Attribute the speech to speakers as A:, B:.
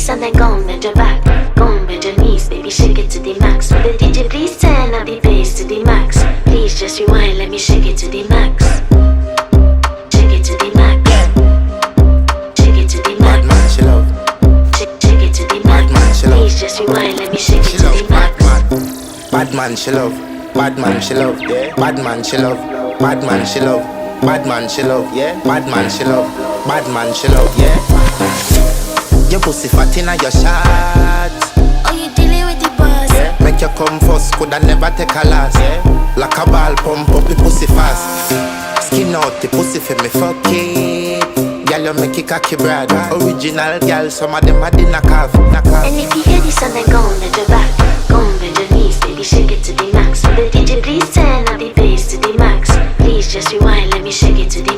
A: this and then go and bend your back. Go and bend your knees, baby, shake it to the max. Will the DJ please turn up the bass to the max? Please just rewind, let me shake it to the max. Shake it to the max. Shake it to the max.
B: Bad man, she love.
A: Shake it to the max.
B: Bad man, she love.
A: Please just rewind, let me shake it
B: She
A: to
B: love.
A: the max.
B: Bad man, she love. Bad man, she love. Bad man, she love. Bad man, she love. Bad man, she love. Yeah. Bad man, she love. Bad man, she love. Yeah. Your pussy fat inna your shots.
A: Oh, you dealing with the boss?
B: Yeah. Make you come first, coulda never take a last. Yeah. Like a ball pump up the pussy fast. Skin out the pussy for me fuck it. Girl, you make it cocky brad. Original girl, some of them a the knockoff.
A: And if you hear this and then go and bend your back. Go and bend your knees, baby, shake it to the max. Will the DJ please turn up the bass to the max? Please just rewind, let me shake it to the